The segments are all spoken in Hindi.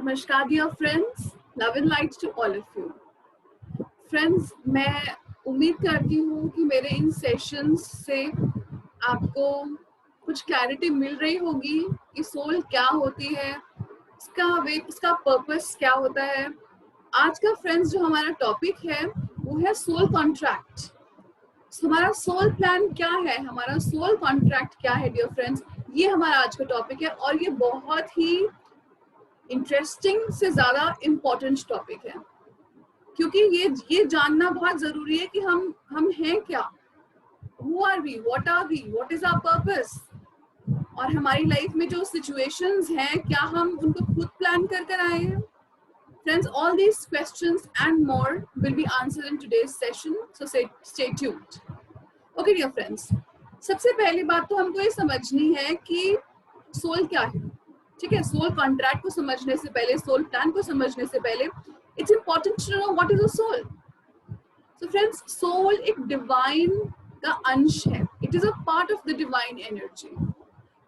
नमस्कार dear friends, love and light to all of you friends. मैं उम्मीद करती हूँ कि मेरे इन सेशंस से आपको कुछ क्लैरिटी मिल रही होगी कि सोल क्या होती है, उसका पर्पस क्या होता है। आज का फ्रेंड्स जो हमारा टॉपिक है वो है सोल कॉन्ट्रैक्ट। हमारा सोल प्लान क्या है, हमारा सोल कॉन्ट्रैक्ट क्या है डियर फ्रेंड्स, ये हमारा आज का टॉपिक है और ये बहुत ही इंटरेस्टिंग से ज्यादा इम्पोर्टेंट टॉपिक है, क्योंकि ये जानना बहुत जरूरी है कि हम हैं क्या, who are we, what are we, what is our purpose. और हमारी लाइफ में जो सिचुएशंस हैं, क्या हम उनको खुद प्लान कर आए हैं। Friends, all these questions and more will be answered in today's session, so stay tuned. Okay dear friends, सबसे पहली बात तो हमको ये समझनी है कि सोल क्या है। ठीक है, सोल कॉन्ट्रैक्ट को समझने से पहले, सोल प्लान को समझने से पहले, it's important to know what is a soul. So friends, soul एक डिवाइन का अंश है। It is a part of the divine energy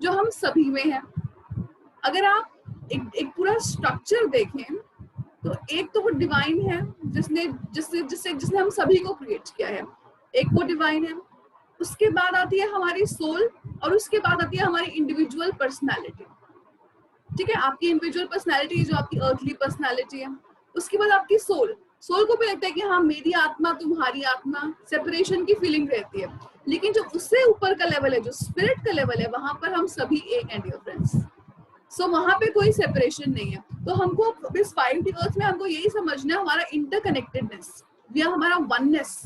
जो हम सभी में है। अगर आप एक पूरा स्ट्रक्चर देखें तो एक तो वो डिवाइन है जिसने हम सभी को क्रिएट किया है, एक वो डिवाइन है। उसके बाद आती है हमारी सोल और उसके बाद आती है हमारी इंडिविजुअल पर्सनैलिटी। ठीक है, आपकी इंडिविजुअल पर्सनैलिटी जो आपकी अर्थली पर्सनैलिटी है, उसके बाद आपकी सोल। सोल को भी लगता है कि हाँ मेरी आत्मा तुम्हारी आत्मा, सेपरेशन की फीलिंग रहती है। लेकिन जो उससे ऊपर का लेवल है, जो स्पिरिट का लेवल है, वहां पर हम सभी एक हैं डियर फ्रेंड्स। सो वहां पे कोई सेपरेशन नहीं है। तो हमको इस 5D अर्थ में हमको यही समझना है, हमारा इंटरकनेक्टेडनेस या हमारा वननेस,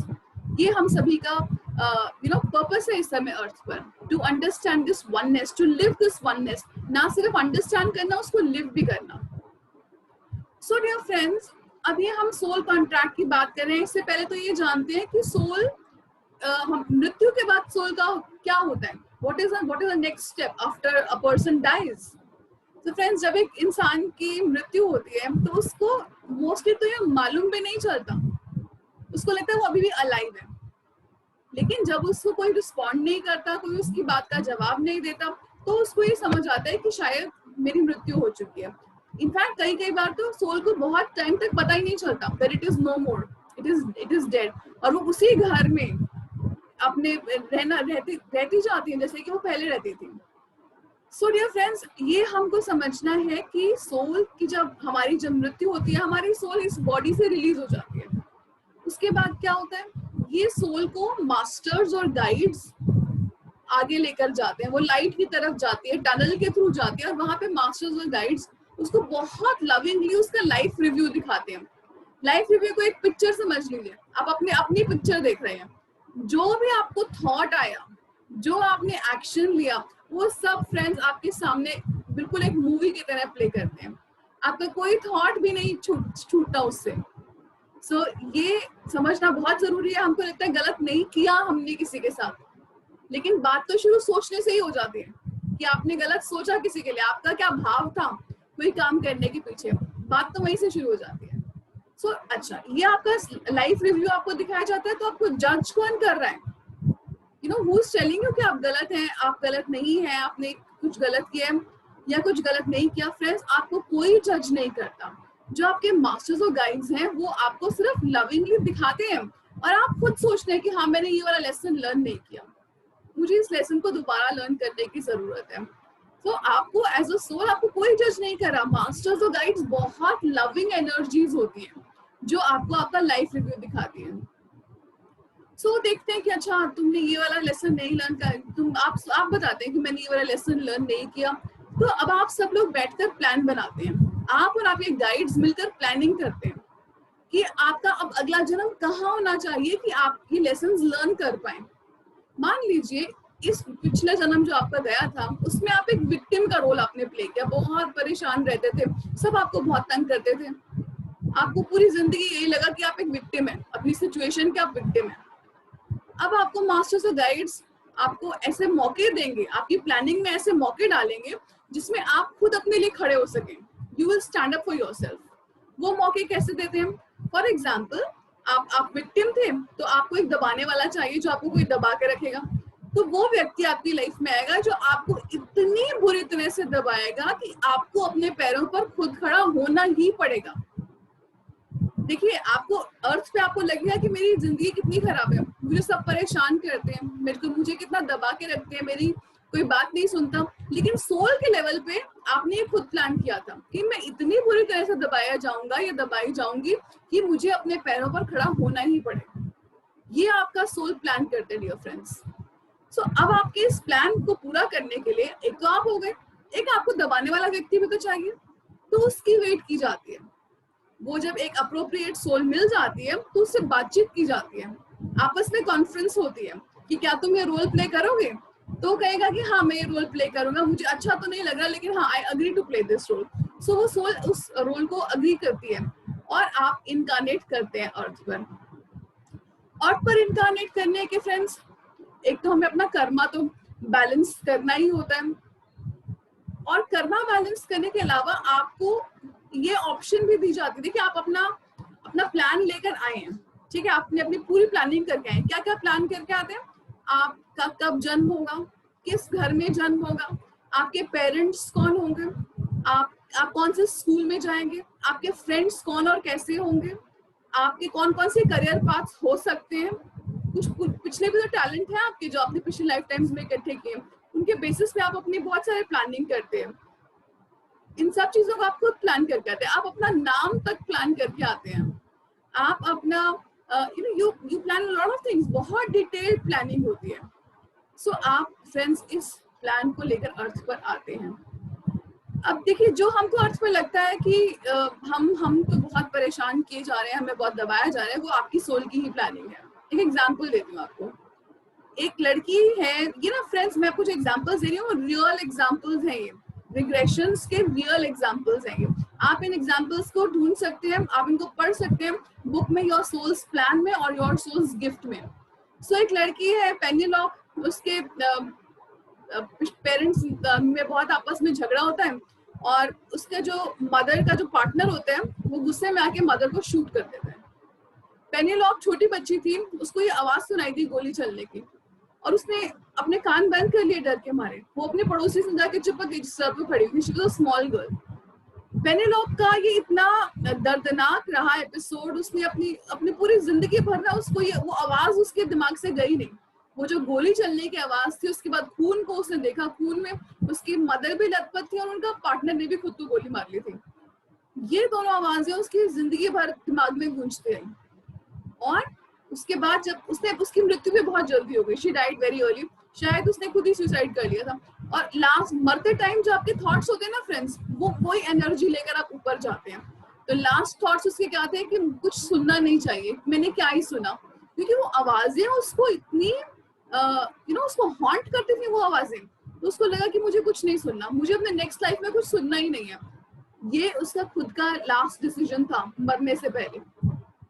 ये हम सभी का पर्पस है इस समय अर्थ पर, to understand this oneness, to live this oneness. ना सिर्फ अंडरस्टैंड करना, उसको लिव भी करना। सो डियर फ्रेंड्स, अभी हम सोल कॉन्ट्रैक्ट की बात कर रहे हैं। इससे पहले तो ये जानते हैं कि सोल, मृत्यु के बाद सोल का क्या होता है, what is the next step after a person dies. तो फ्रेंड्स, जब एक इंसान की मृत्यु होती है तो उसको मोस्टली तो ये मालूम भी नहीं चलता, उसको लगता है वो अभी भी अलाइव है। लेकिन जब उसको कोई रिस्पॉन्ड नहीं करता, कोई उसकी बात का जवाब नहीं देता, तो उसको ये समझ आता है कि शायद मेरी मृत्यु हो चुकी है। इनफैक्ट कई बार तो सोल को बहुत टाइम तक पता ही नहीं चलता that it is no more, it is dead, और वो उसी घर में अपने रहती जाती है जैसे कि वो पहले रहती थी। सो डियर फ्रेंड्स, ये हमको समझना है कि सोल की जब मृत्यु होती है, हमारी सोल इस बॉडी से रिलीज हो जाती है। उसके बाद क्या होता है, ये सोल को मास्टर्स और गाइड्स आगे लेकर जाते हैं। वो लाइट की तरफ जाती है, टनल के थ्रू जाती है, और वहां पे मास्टर्स और गाइड्स उसको बहुत लविंगली उसका लाइफ रिव्यू दिखाते हैं। लाइफ रिव्यू को एक पिक्चर समझ लीजिए, आप अपनी पिक्चर देख रहे हैं। जो भी आपको थॉट आया, जो आपने एक्शन लिया, वो सब फ्रेंड्स आपके सामने बिल्कुल एक मूवी की तरह प्ले करते हैं। आपका कोई थॉट भी नहीं छूटता उससे। सो ये समझना बहुत जरूरी है। हमको लगता है गलत नहीं किया हमने किसी के साथ, लेकिन बात तो शुरू सोचने से ही हो जाती है कि आपने गलत सोचा किसी के लिए, आपका क्या भाव था कोई काम करने के पीछे, बात तो वहीं से शुरू हो जाती है। सो अच्छा, ये आपका लाइफ रिव्यू आपको दिखाया जाता है, तो आपको जज कौन कर रहा है, हु इज टेलिंग यू कि आप गलत हैं, आप गलत नहीं हैं, आपने कुछ गलत किया है या कुछ गलत नहीं किया। फ्रेंड्स, आपको कोई जज नहीं करता। जो आपके मास्टर्स और गाइड्स हैं वो आपको सिर्फ लविंगली दिखाते हैं, और आप खुद सोचते हैं कि हाँ मैंने ये वाला लेसन लर्न नहीं किया, मुझे इस लेसन को दोबारा लर्न करने की जरूरत है। तो आपको एज अ सोल आपको कोई जज नहीं कर रहा। मास्टर्स और गाइड्स बहुत लविंग एनर्जीज होती हैं जो आपको आपका लाइफ रिव्यू दिखाती है। सो देखते हैं कि अच्छा तुमने ये वाला लेसन नहीं लर्न कर, आप बताते हैं कि मैंने ये वाला लेसन लर्न नहीं किया। तो अब आप सब लोग बैठकर प्लान बनाते हैं, आप और आपके गाइड्स मिलकर प्लानिंग करते हैं कि आपका अब अगला जन्म कहाँ होना चाहिए कि आप ये लेसन्स लर्न कर पाए। मान लीजिए इस पिछले जन्म जो आपका गया था, उसमें आप एक विक्टिम का रोल आपने प्ले किया, बहुत परेशान रहते थे, सब आपको बहुत तंग करते थे, आपको पूरी जिंदगी यही लगा कि आप एक विक्टिम है, अपनी सिचुएशन के आप विक्टिम है। अब आपको मास्टर्स और गाइड्स आपको ऐसे मौके देंगे, आपकी प्लानिंग में ऐसे मौके डालेंगे जिसमें आप खुद अपने लिए खड़े हो सकें। You will stand up for yourself. वो मौके कैसे देते हैं? फॉर एग्जाम्पल, आप विक्टिम थे तो आपको एक दबाने वाला चाहिए जो आपको कोई दबा के रखेगा। तो वो व्यक्ति आपकी लाइफ में आएगा जो आपको इतनी बुरी तरह से दबाएगा कि आपको अपने पैरों पर खुद खड़ा होना ही पड़ेगा। देखिए, आपको अर्थ पे आपको लगेगा कि मेरी जिंदगी कितनी खराब है, मुझे सब परेशान करते हैं, मुझे कितना दबा के रखते हैं, मेरी कोई बात नहीं सुनता। लेकिन सोल के लेवल पे आपने ये खुद प्लान किया था कि मैं इतनी बुरी तरह से दबाया जाऊंगा या दबाई जाऊंगी कि मुझे अपने पैरों पर खड़ा होना ही पड़े। ये आपका सोल प्लान करते डियर फ्रेंड्स। सो अब आपके इस प्लान को पूरा करने के लिए एक तो आप हो गए, एक आपको दबाने वाला व्यक्ति भी तो चाहिए, तो उसकी वेट की जाती है। वो जब एक अप्रोप्रिएट सोल मिल जाती है तो उससे बातचीत की जाती है, आपस में कॉन्फ्रेंस होती है कि क्या तुम ये रोल प्ले करोगे, तो कहेगा कि हाँ मैं ये रोल प्ले करूंगा, मुझे अच्छा तो नहीं लग रहा लेकिन हाँ I agree to play this role. So वो सोल उस रोल को अग्री करती है और आप इनकारनेट करते हैं अर्थ पर। अर्थ पर इनकारनेट करने के फ्रेंड्स, एक तो हमें अपना कर्मा तो बैलेंस करना ही होता है, और कर्मा बैलेंस करने के अलावा आपको ये ऑप्शन भी दी जाती है कि आप अपना प्लान लेकर आए हैं, ठीक है, आपने अपनी पूरी प्लानिंग करके आए हैं। क्या क्या प्लान करके आते हैं, आपका कब जन्म होगा, किस घर में जन्म होगा, आपके पेरेंट्स कौन होंगे, आप कौन से स्कूल में जाएंगे, आपके फ्रेंड्स कौन और कैसे होंगे, आपके कौन कौन से करियर पाथ हो सकते हैं, कुछ पिछले भी तो टैलेंट है आपके जो आपने पिछले लाइफ टाइम्स में इकट्ठे किए, उनके बेसिस पे आप अपनी बहुत सारे प्लानिंग करते हैं। इन सब चीजों को आप खुद प्लान करके आते हैं, आप अपना नाम तक प्लान करके आते हैं, आप अपना you plan lot of things, बहुत डिटेल्ड प्लानिंग होती है। सो आप फ्रेंड्स इस प्लान को लेकर अर्थ पर आते हैं। अब देखिए, जो हमको अर्थ पर लगता है कि हम तो बहुत परेशान किए जा रहे हैं, हमें बहुत दबाया जा रहा है, वो आपकी सोल की ही प्लानिंग है। एक एग्जाम्पल देती हूँ आपको, एक लड़की है, ये ना फ्रेंड्स मैं कुछ एग्जांपल्स दे रही हूँ, रियल एग्जांपल्स हैं, ये रिग्रेशंस के रियल एग्जांपल्स हैं ये। आप इन एग्जांपल्स को ढूंढ सकते हैं, आप इनको पढ़ सकते हैं बुक में, योर सोल्स प्लान में और योर सोल्स गिफ्ट में। सो एक लड़की है पेनीलॉक, उसके पेरेंट्स में बहुत आपस में झगड़ा होता है और उसके जो मदर का जो पार्टनर होता है वो गुस्से में आके मदर को शूट कर देता है। पेनीलॉक छोटी बच्ची थी, उसको ये आवाज सुनाई दी गोली चलने की और उसने अपने कान बंद कर लिए डर के मारे। वो अपने पड़ोसी से जाके चिपक गई, सर पे खड़ी हुई, she was a small girl. पेनीलॉक का ये इतना दर्दनाक रहा एपिसोड, उसने अपनी पूरी जिंदगी भर ना उसको ये वो आवाज उसके दिमाग से गई नहीं, वो जो गोली चलने की आवाज थी। उसके बाद खून को उसने देखा, खून में उसकी मदर भी लथपथ थी और उनका पार्टनर ने भी खुद को गोली मार ली थी। ये दोनों आवाजें उसकी जिंदगी भर दिमाग में गूंजती रही और उसके बाद जब उसकी मृत्यु भी बहुत जल्दी हो गई, शी डाइड वेरी अर्ली, शायद उसने खुद ही सुसाइड कर लिया था। और लास्ट मरते टाइम जो आपके थॉट्स होते हैं ना फ्रेंड्स, वो वही एनर्जी लेकर आप ऊपर जाते हैं। तो लास्ट थॉट्स उसके क्या थे कि कुछ सुनना नहीं चाहिए, मैंने क्या ही सुना, क्योंकि वो आवाजें उसको इतनी उसको हॉन्ट करती थी वो आवाजें। तो उसको लगा कि मुझे कुछ नहीं सुनना, मुझे अपने नेक्स्ट लाइफ में कुछ सुनना ही नहीं है। ये उसका खुद का लास्ट डिसीजन था मरने से पहले।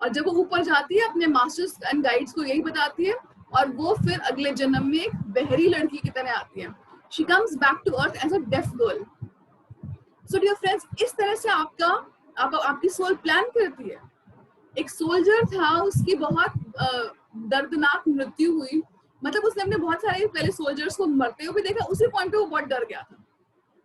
और जब वो ऊपर जाती है अपने मास्टर्स एंड गाइड्स को यही बताती है और वो फिर अगले जन्म में एक बहरी लड़की की तरह आती है। She comes back to earth as a deaf girl. So dear friends, इस तरह से आपकी सोल प्लान करती है। एक सोल्जर था, उसकी बहुत दर्दनाक मृत्यु हुई, मतलब उसने अपने बहुत सारे पहले सोल्जर्स को मरते हुए देखा, उसी पॉइंट पे वो बहुत डर गया था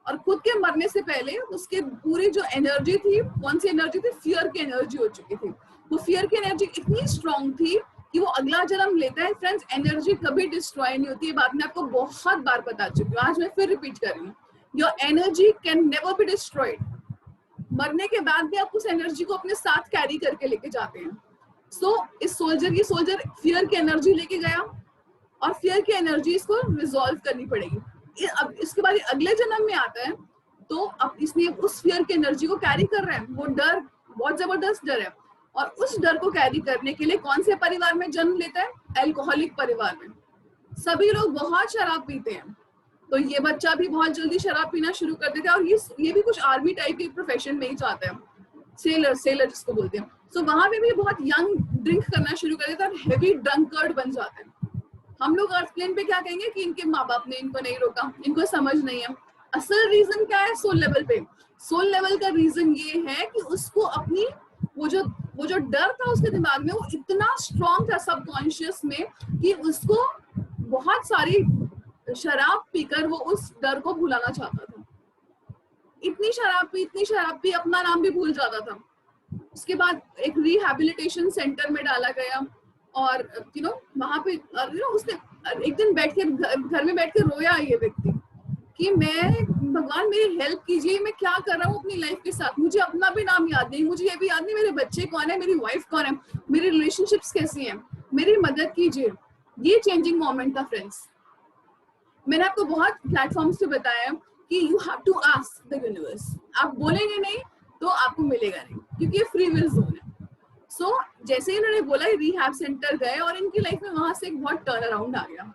और खुद के मरने से पहले उसके पूरी जो एनर्जी थी, कौन सी एनर्जी थी, फियर की एनर्जी हो चुकी थी। वो फियर की एनर्जी इतनी स्ट्रॉन्ग थी कि वो अगला जन्म लेता है। फ्रेंड्स, एनर्जी कभी डिस्ट्रॉय नहीं होती, ये बात मैं आपको बहुत बार बता चुकी हूँ, आज मैं फिर रिपीट कर रही हूँ। Your energy can never be destroyed. मरने के बाद भी आप उस एनर्जी को अपने साथ कैरी करके लेके जाते हैं। सो इस सोल्जर फियर की एनर्जी लेके गया और फियर की एनर्जी इसको रिजॉल्व करनी पड़ेगी। अब इसके बाद अगले जन्म में आता है तो अब इसने उस फियर की एनर्जी को कैरी कर रहे हैं। वो डर बहुत जबरदस्त डर है और उस डर को कैरी करने के लिए कौन से परिवार में जन्म लेता है, अल्कोहलिक परिवार में। सभी लोग बहुत शराब पीते हैं, तो ये बच्चा भी बहुत जल्दी शराब पीना शुरू कर देता है और ये भी कुछ आर्मी टाइप के प्रोफेशन में ही जाता है, सेलर जिसको बोलते हैं। सो वहां पे भी बहुत यंग ड्रिंक करना शुरू कर देता है, हेवी ड्रंकर्ड बन जाता है। हम लोग अर्थ प्लेन पे क्या कहेंगे कि इनके माँ बाप ने इनको नहीं रोका, इनको समझ नहीं है। असल रीजन क्या है सोल लेवल पे? सोल लेवल का रीजन ये है कि उसको अपनी वो जो डर था उसके दिमाग में, वो इतना स्ट्रॉन्ग था सबकॉन्शियस में कि उसको बहुत सारी शराब पीकर वो उस डर को भुलाना चाहता था। इतनी शराब पी अपना नाम भी भूल जाता था। उसके बाद एक रिहैबिलिटेशन सेंटर में डाला गया और वहां पे उसने एक दिन बैठ के घर में बैठ के रोया ये व्यक्ति कि मैं, भगवान मेरी हेल्प कीजिए, मैं क्या कर रहा हूँ अपनी लाइफ के साथ, मुझे अपना भी नाम याद नहीं, मुझे ये भी याद नहीं मेरे बच्चे कौन है, मेरी वाइफ कौन है, मेरी रिलेशनशिप्स कैसी हैं, मेरी मदद कीजिए। ये चेंजिंग मोमेंट था फ्रेंड्स। मैंने आपको बहुत प्लेटफॉर्म्स पे बताया कि you have to ask the universe. आप बोलेंगे नहीं तो आपको मिलेगा नहीं, क्योंकि ये फ्री विल जोन है। सो जैसे ही इन्होंने बोला रिहैब सेंटर गए और इनकी लाइफ में वहां से एक बहुत टर्न अराउंड आ गया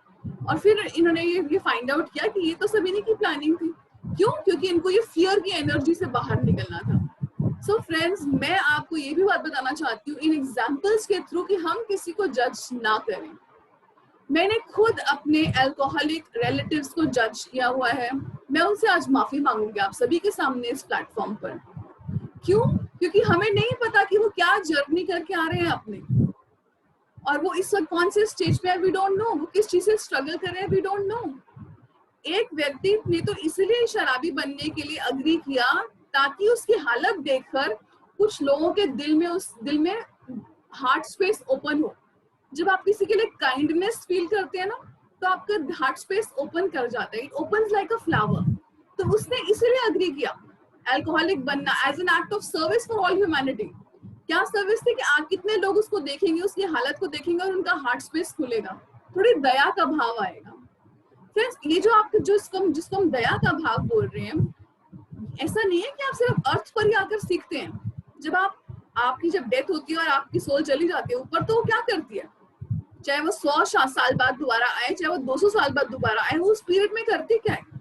और फिर इन्होंने ये फाइंड आउट किया कि ये तो सभी ने की प्लानिंग थी। क्यों? क्योंकि इनको ये फियर की एनर्जी से बाहर निकलना था। सो फ्रेंड्स, मैं आपको ये भी बात बताना चाहती हूँ इन एग्जाम्पल्स के थ्रू कि हम किसी को जज ना करें। मैंने खुद अपने अल्कोहलिक रिलेटिव्स को जज किया हुआ है। मैं उनसे आज माफी मांगूंगी आप सभी के सामने इस प्लेटफॉर्म पर। क्यों? क्योंकि हमें नहीं पता कि वो क्या जर्नी करके आ रहे हैं अपने, और वो इस वक्त कौन से स्टेज पे है, वी डोंट नो। वो किस चीज से स्ट्रगल कर रहे हैं, वी डोंट नो। एक व्यक्ति ने तो इसलिए शराबी बनने के लिए अग्री किया ताकि उसकी हालत देखकर कुछ लोगों के दिल में हार्ट स्पेस ओपन हो। जब आप किसी के लिए काइंडनेस फील करते हैं ना, तो आपका हार्ट स्पेस ओपन कर जाता है, it opens like a flower. तो उसने इसीलिए अग्री किया अल्कोहलिक बनना as an act of service for all humanity. क्या सर्विस थी कि आप कितने लोग उसको देखेंगे, उसकी हालत को देखेंगे और उनका हार्ट स्पेस खुलेगा, थोड़ी दया का भाव आएगा। फ्रेंड्स, ये जो आपके जिसको हम दया का भाव बोल रहे हैं, ऐसा नहीं है कि आप सिर्फ अर्थ पर ही आकर सीखते हैं। जब आपकी जब डेथ होती है और आपकी सोल चली जाती है ऊपर, तो वो क्या करती है, चाहे वो 100 साल बाद दोबारा आए, चाहे वो 200 साल बाद दोबारा आए, वो उस पीरियड में करती क्या है?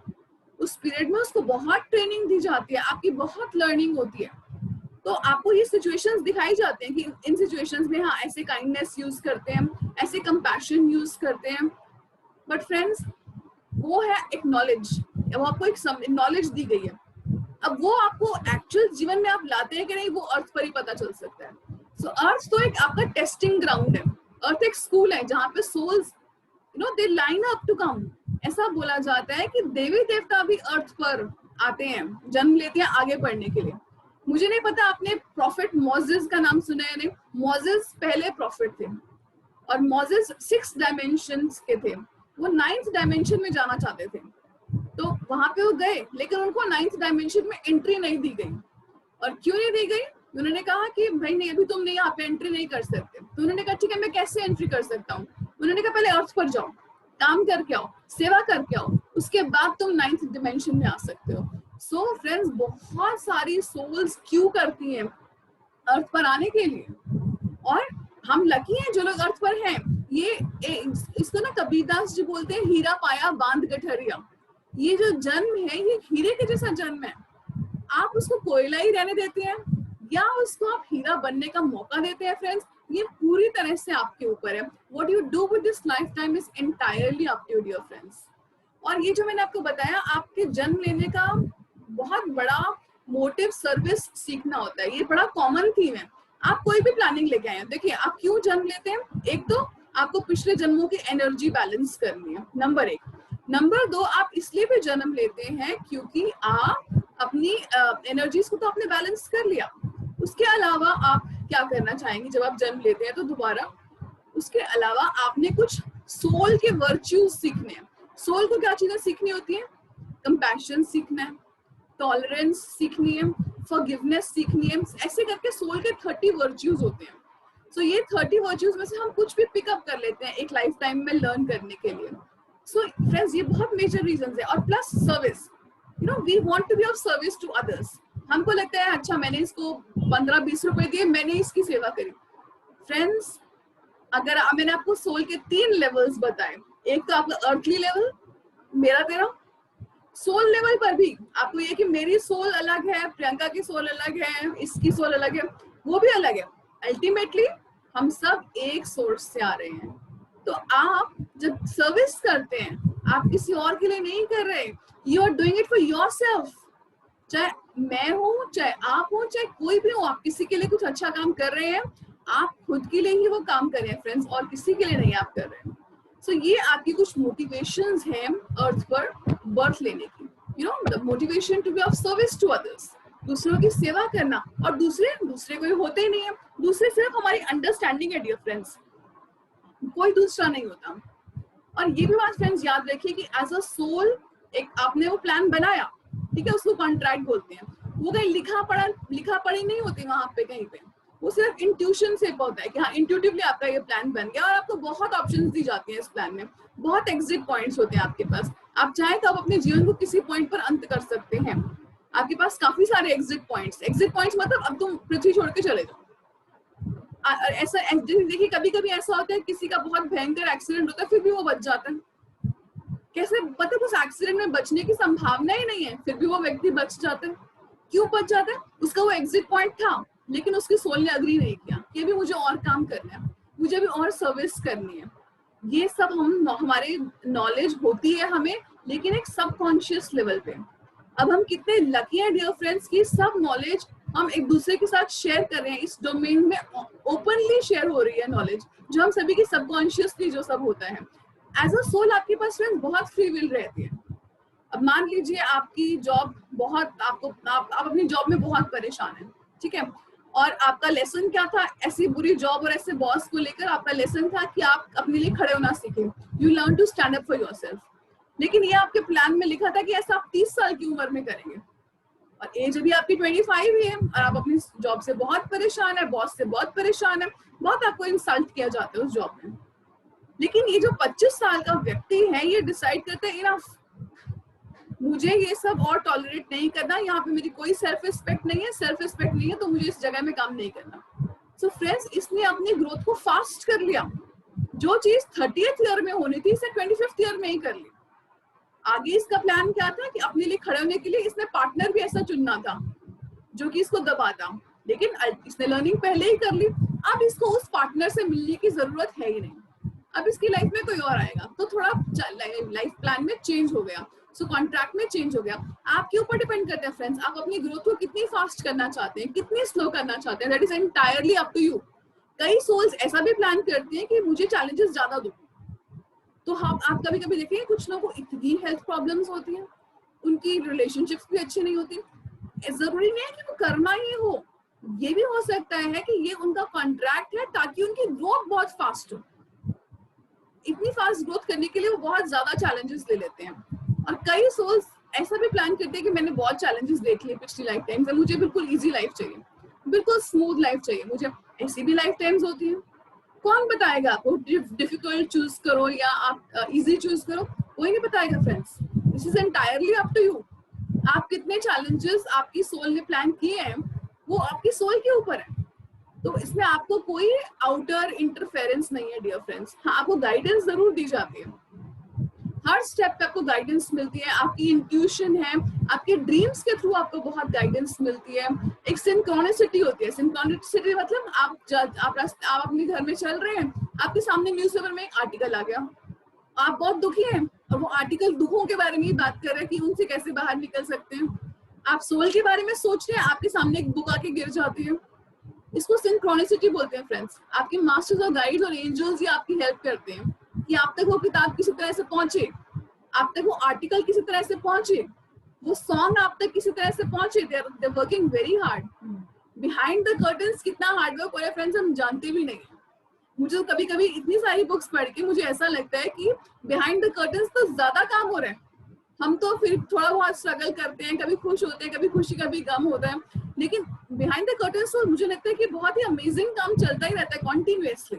उस पीरियड में उसको बहुत ट्रेनिंग दी जाती है, आपकी बहुत लर्निंग होती है। तो आपको ये सिचुएशंस दिखाई जाते हैं कि इन सिचुएशंस में हाँ ऐसे काइंडनेस यूज करते हैं, ऐसे कंपैशन यूज करते हैं। बट फ्रेंड्स, वो है एक नॉलेज, वो आपको एक नॉलेज दी गई है। अब वो आपको एक्चुअल जीवन में आप लाते हैं कि नहीं, वो अर्थ पर ही पता चल सकता है। सो अर्थ तो एक आपका टेस्टिंग ग्राउंड है। अर्थ एक स्कूल है जहाँ पे souls they line up to come. ऐसा बोला जाता है कि देवी देवता भी अर्थ पर आते हैं, जन्म लेते हैं आगे बढ़ने के लिए। मुझे नहीं पता आपने प्रॉफिट मोजेस का नाम सुना है नहीं। मोजेस पहले प्रॉफिट थे और मोजेस 6 डायमेंशंस के थे। वो 9th डायमेंशन में जाना चाहते थे, तो वहां पे वो गए, लेकिन उनको 9th डायमेंशन में एंट्री नहीं दी गई। और क्यों नहीं दी गई? उन्होंने कहा कि भाई नहीं, अभी तुम नहीं यहाँ पे एंट्री नहीं कर सकते। तो उन्होंने कहा ठीक है, मैं कैसे एंट्री कर सकता हूँ? उन्होंने कहा पहले अर्थ पर जाओ, काम करके आओ, सेवा करके आओ, उसके बाद तुम 9th डायमेंशन में आ सकते हो। सो फ्रेंड्स, बहुत सारी सोल्स क्यों करती हैं अर्थ पर आने के लिए, और हम लकी हैं जो लोग अर्थ पर हैं। ये इसको ना कबीरदास जी बोलते हैं, हीरा पाया बांध गठरिया। ये जो जन्म है, ये हीरे के जैसा जन्म है। आप उसको कोयला ही रहने देते हैं या उसको आप हीरा बनने का मौका देते हैं फ्रेंड्स, ये पूरी तरह से आपके ऊपर है। What you do with this life time is entirely up to your friends. और ये जो मैंने आपको बताया, आपके जन्म लेने का बहुत बड़ा मोटिव सर्विस सीखना होता है। ये बड़ा कॉमन थीम है। आप कोई भी प्लानिंग लेके आए हैं, देखिए आप क्यों जन्म लेते हैं। एक तो आपको पिछले जन्मों की एनर्जी बैलेंस करनी है, नंबर 1। नंबर 2, आप इसलिए भी जन्म लेते हैं क्योंकि आप अपनी एनर्जीज को तो आपने बैलेंस कर लिया। उसके अलावा आप क्या करना चाहेंगे जब आप जन्म लेते हैं? तो दोबारा उसके अलावा आपने कुछ सोल के वर्च्यूज सीखने हैं। सोल को क्या चीजें सीखनी होती है? कंपैशन सीखना है, टॉलरेंस सीखनी है, फॉरगिवनेस सीखनी है। ऐसे करके सोल के 30 वर्च्यूज होते हैं। सो ये 30 वर्च्यूज में से हम कुछ भी पिकअप कर लेते हैं एक लाइफ टाइम में लर्न करने के लिए। सो फ्रेंड्स, ये बहुत मेजर रीजंस है। और plus service, we want to be of service to others. हमको लगता है अच्छा मैंने इसको 15-20 रुपए दिए, मैंने इसकी सेवा करी। फ्रेंड्स, अगर मैंने आपको सोल के 3 लेवल्स बताए, एक तो आपका अर्थली लेवल, मेरा तेरा। सोल लेवल पर भी आपको ये कि मेरी सोल अलग है, प्रियंका की सोल अलग है, इसकी सोल अलग है, वो भी अलग है। अल्टीमेटली हम सब एक सोर्स से आ रहे हैं। तो आप जब सर्विस करते हैं, आप किसी और के लिए नहीं कर रहे, you are doing it for yourself. चाहे मैं हूँ, चाहे आप हो, चाहे कोई भी हो, आप किसी के लिए कुछ अच्छा काम कर रहे हैं। आप खुद के लिए ही वो काम कर रहे हैं फ्रेंड्स, और किसी के लिए नहीं आप कर रहे हैं। सो ये आपकी कुछ मोटिवेशंस हैं अर्थ पर बर्थ लेने की. You know, the motivation to be of service to others, दूसरों की सेवा करना. और दूसरे कोई होते ही नहीं है, दूसरे सिर्फ हमारी अंडरस्टैंडिंग है डियर फ्रेंड्स, कोई दूसरा नहीं होता. और ये भी बात फ्रेंड्स याद रखिए कि एज अ सोल एक आपने वो प्लान बनाया, ठीक है, उसको कॉन्ट्रैक्ट बोलते हैं. वो कहीं लिखा पढ़ी नहीं होती वहां पे कहीं पे, वो सिर्फ इंट्यूशन से होता है कि हाँ इंट्यूटिवली आपका ये प्लान बन गया. और आपको बहुत ऑप्शंस दी जाती हैं इस प्लान में, बहुत एग्जिट पॉइंट्स होते हैं आपके पास. आप चाहें तो आप अपने जीवन को किसी पॉइंट पर अंत कर सकते हैं. आपके पास काफी सारे एग्जिट पॉइंट्स मतलब अब तुम पृथ्वी छोड़ के चले जाओ. ऐसा देखिए कभी कभी ऐसा होता है किसी का बहुत भयंकर एक्सीडेंट होता है फिर भी वो बच जाता है. कैसे, मतलब उस एक्सीडेंट में बचने की संभावना ही नहीं है फिर भी वो व्यक्ति बच जाता है. क्यों बच जाता है? उसका वो एग्जिट पॉइंट था, लेकिन उसकी सोल ने अग्री नहीं किया कि अभी मुझे और काम करना है, मुझे भी और सर्विस करनी है. ये सब हमारे नॉलेज होती है हमें, लेकिन एक सबकॉन्शियस लेवल पे. अब हम कितने लकी हैं डियर फ्रेंड्स कि सब नॉलेज हम एक दूसरे के साथ शेयर कर रहे हैं. इस डोमेन में ओपनली शेयर हो रही है नॉलेज, जो हम सभी की सबकॉन्शियसली जो सब होता है. एज अ सोल आपके पास फ्रेंड्स बहुत फ्री विल रहती है. अब मान लीजिए आपकी जॉब बहुत आप अपनी जॉब में बहुत परेशान है, ठीक है, और आपका लेसन क्या था, ऐसी बुरी जॉब और ऐसे बॉस को लेकर आपका लेसन था कि आप अपने लिए खड़े होना सीखें. You learn to stand up for yourself. लेकिन ये आपके प्लान में लिखा था कि ऐसा आप 30 साल की उम्र में करेंगे, और एज अभी आपकी 25 ही है, और आप अपनी जॉब से बहुत परेशान है, बॉस से बहुत परेशान है, बहुत आपको इंसल्ट किया जाता है उस जॉब में. लेकिन ये जो 25 साल का व्यक्ति है ये डिसाइड करता है इनफ, मुझे ये सब और टॉलरेट नहीं करना, यहाँ पे मेरी कोई सेल्फ रिस्पेक्ट नहीं है, तो मुझे इस जगह में काम नहीं करना. सो फ्रेंड्स, इसने अपनी ग्रोथ को फास्ट कर लिया. जो चीज 30th ईयर में होनी थी इसे 25th ईयर में ही कर ली. आगे इसका प्लान क्या था कि अपने लिए खड़े होने के लिए इसने पार्टनर भी ऐसा चुनना था जो कि इसको दबाता, लेकिन इसने लर्निंग पहले ही कर ली. अब इसको उस पार्टनर से मिलने की जरूरत है ही नहीं. अब इसकी लाइफ में कोई और आएगा, तो थोड़ा लाइफ प्लान में चेंज हो गया, सो कॉन्ट्रैक्ट में चेंज हो गया. आपके ऊपर डिपेंड करते हैं फ्रेंड्स, आप अपनी ग्रोथ को कितनी फास्ट करना चाहते हैं, कितनी स्लो करना चाहते हैं. That is entirely up to you. कई सोल्स ऐसा भी प्लान करती हैं कि मुझे चैलेंजेस ज्यादा दो. तो हम आप कभी कभी देखेंगे कुछ लोगों को इतनी हेल्थ प्रॉब्लम्स होती हैं, उनकी रिलेशनशिप्स भी अच्छी नहीं होती. जरूरी नहीं है कि वो करना ही हो, ये भी हो सकता है कि ये उनका कॉन्ट्रैक्ट है ताकि उनकी ग्रोथ बहुत फास्ट हो. इतनी फास्ट ग्रोथ करने के लिए वो बहुत ज्यादा चैलेंजेस ले लेते हैं. और कई सोल्स ऐसा भी प्लान करते हैं कि मैंने बहुत चैलेंजेस देख लिए पिछली लाइफ टाइम से, मुझे बिल्कुल इजी लाइफ चाहिए, बिल्कुल स्मूथ लाइफ चाहिए. मुझे ऐसी भी लाइफ टाइम्स होती हैं. कौन बताएगा आपको डिफिकल्ट चूज करो या आप इजी चूज करो? कोई नहीं बताएगा friends. This is entirely up to you. आप कितने चैलेंजेस आपकी सोल ने प्लान किए हैं वो आपकी सोल के ऊपर है. तो इसमें आपको कोई आउटर इंटरफेरेंस नहीं है डियर फ्रेंड्स. हाँ, आपको गाइडेंस जरूर दी जाती है, हर स्टेप पे आपको गाइडेंस मिलती है. आपकी इंट्यूशन है, आपके ड्रीम्स के थ्रू आपको बहुत गाइडेंस मिलती है. एक सिंक्रोनिसिटी होती है. सिंक्रोनिसिटी मतलब आप अपने घर में चल रहे हैं, आपके सामने न्यूज़पेपर में एक आर्टिकल आ गया, आप बहुत दुखी हैं और वो आर्टिकल दुखों के बारे में ही बात कर रहा है कि उनसे कैसे बाहर निकल सकते हैं. आप सोल के बारे में सोच रहे हैं, आपके सामने एक बुक आके गिर जाती है. इसको सिंक्रोनिसिटी बोलते हैं फ्रेंड्स. आपके मास्टर्स और गाइड्स और एंजल्स ही आपकी हेल्प करते हैं कि आप तक वो किताब किसी तरह से पहुंचे, आप तक वो आर्टिकल किसी तरह से पहुंचे, वो सॉन्ग आप तक किसी तरह से पहुंचे. They working very hard behind the curtains. कितना हार्डवर्क हो रहा है फ्रेंड्स हम जानते भी नहीं. मुझे तो कभी कभी इतनी सारी बुक्स पढ़ के मुझे ऐसा लगता है कि बिहाइंड द कर्टन्स तो ज्यादा काम हो रहा है. हम तो फिर थोड़ा बहुत स्ट्रगल करते हैं, कभी खुश होते हैं, कभी खुशी कभी गम होता है, लेकिन बिहाइंड द कर्टन्स तो मुझे लगता है कि बहुत ही अमेजिंग काम चलता ही रहता है कॉन्टिन्यूअसली.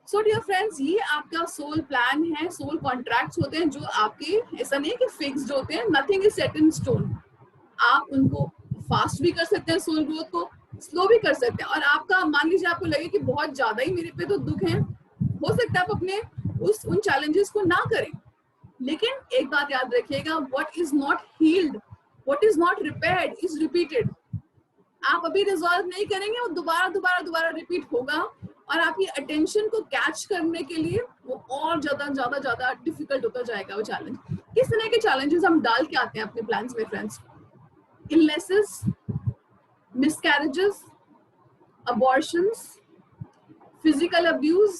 सो डियर फ्रेंड्स, ये आपका सोल प्लान है, सोल कॉन्ट्रैक्ट्स होते हैं जो आपके, ऐसा नहीं है कि फिक्स्ड होते हैं. Nothing is set in stone. आप उनको फास्ट भी कर सकते हैं, सोल ग्रोथ को स्लो भी कर सकते हैं. और आपका मान लीजिए आपको लगे कि बहुत ज्यादा ही मेरे पे तो दुख है, हो सकता है आप अपने उन चैलेंजेस को ना करें, लेकिन एक बात याद रखिएगा, what is not healed, what is not repaired is repeated. आप अभी रिजॉल्व नहीं करेंगे, वो दोबारा रिपीट होगा, और आपकी अटेंशन को कैच करने के लिए वो और ज्यादा डिफिकल्ट होता जाएगा वो चैलेंज. किस तरह के चैलेंजेस हम डाल के आते हैं अपने प्लान्स में friends? Illnesses, miscarriages, abortions, physical abuse,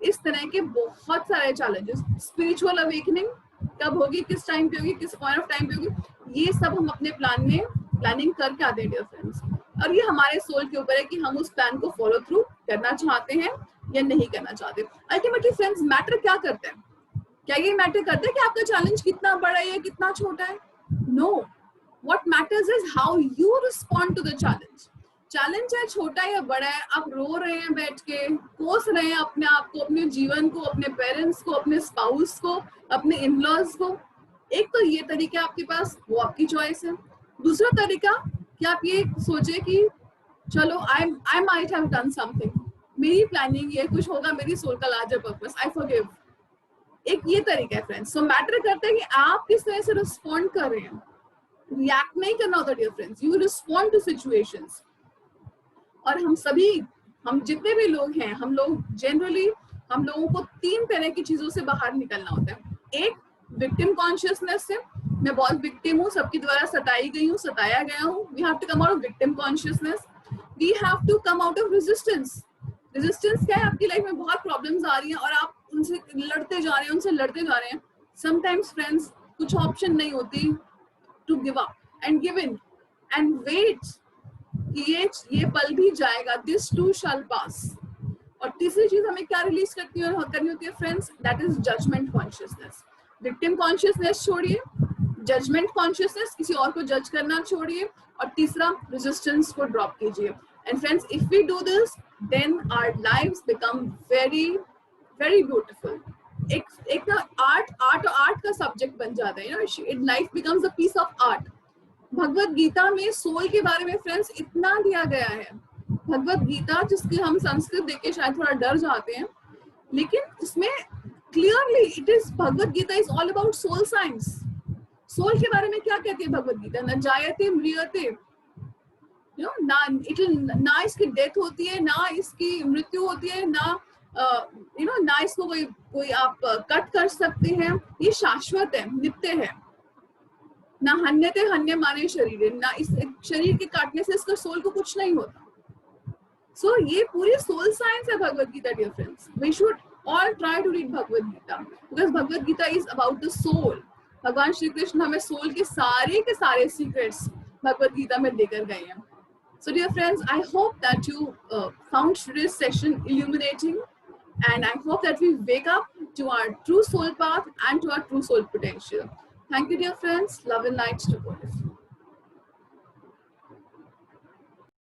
इस तरह के बहुत सारे चैलेंजेस। स्पिरिचुअल अवेकनिंग कब होगी, किस टाइम पे होगी, किस पॉइंट ऑफ टाइम पे होगी, ये सब हम अपने प्लान में प्लानिंग करके आते हैं डियर फ्रेंड्स। और ये हमारे सोल के ऊपर है कि हम उस प्लान को फॉलो थ्रू करना चाहते हैं या नहीं करना चाहते। अल्टीमेटली फ्रेंड्स मैटर क्या करता है? क्या ये मैटर करता है कि आपका चैलेंज कितना बड़ा है या कितना छोटा है? No, what matters is how you respond to the challenge. Challenge चाहे छोटा या बड़ा है, आप रो रहे हैं बैठ के, कोस रहे हैं अपने आप को, अपने जीवन को, अपने पेरेंट्स को, अपने स्पाउस को, अपने इन-लॉज को, एक तो ये तरीका आपके पास, वो आपकी चॉइस है। दूसरा तरीका कि आप ये सोचे कि चलो I might have done something, मेरी प्लानिंग ये कुछ होगा, मेरी सोल का लार्जर पर्पस, आई फॉरगिव। एक ये तरीका है फ्रेंड्स। सो मैटर करता है कि आप किस तरह से रिस्पॉन्ड कर रहे हैं। रिएक्ट नहीं करना होता dear friends, you respond to situations. और हम जितने भी लोग हैं, हम लोग जनरली, हम लोगों को 3 तरह की चीजों से बाहर निकलना होता है। एक, विक्टिम कॉन्शियसनेस से, मैं बहुत विक्टिम हूँ, सबके द्वारा सताई गई हूँ, सताया गया हूँ। We have to come out of victim consciousness. We have to come out of resistance. Resistance क्या है? आपकी लाइफ में बहुत प्रॉब्लम्स आ रही हैं और आप उनसे लड़ते जा रहे हैं, उनसे लड़ते जा रहे हैं। समटाइम्स फ्रेंड्स कुछ ऑप्शन नहीं होती to give up and give in and wait कि ये पल भी जाएगा, दिस टू शैल पास। और तीसरी चीज हमें क्या रिलीज करनी होती है friends? That is judgement consciousness. Victim consciousness छोड़िए, जजमेंट कॉन्शियसनेस, किसी और को जज करना छोड़िए, और तीसरा रेजिस्टेंस को ड्रॉप कीजिए। And friends, if we do this, then our lives become very very beautiful. एक ना आर्ट का सब्जेक्ट बन जाता है, you know, life becomes a piece of art. Bhagavad Gita में सोल के बारे में फ्रेंड्स इतना दिया गया है। भगवत गीता, जिसके हम संस्कृत देख के शायद थोड़ा डर जाते हैं, लेकिन इसमें clearly it is, Bhagavad Gita is all about soul science. Soul के बारे में क्या कहती है भगवत गीता? न जायते म्रियते, यू नो, ना इसकी डेथ होती है, ना इसकी मृत्यु होती है, ना यू नो, ना इसको कोई आप कट कर सकते हैं। ये शाश्वत है, नित्य है। ना हन्यते हन्य माने शरीर, ना इस शरीर के काटने से इसका सोल को कुछ नहीं होता। सो ये पूरी सोल साइंस है Bhagavad Gita dear friends. We should all try to read Bhagavad Gita, because Bhagavad Gita is about the soul. Bhagwan Shri Krishna हमें सोल के सारे सीक्रेट्स भगवत गीता में देकर गए हैं। So dear friends, I hope that you found today's session illuminating, and I hope that we wake up to our true soul path and to our true soul potential. Thank you dear friends. Love and light to both.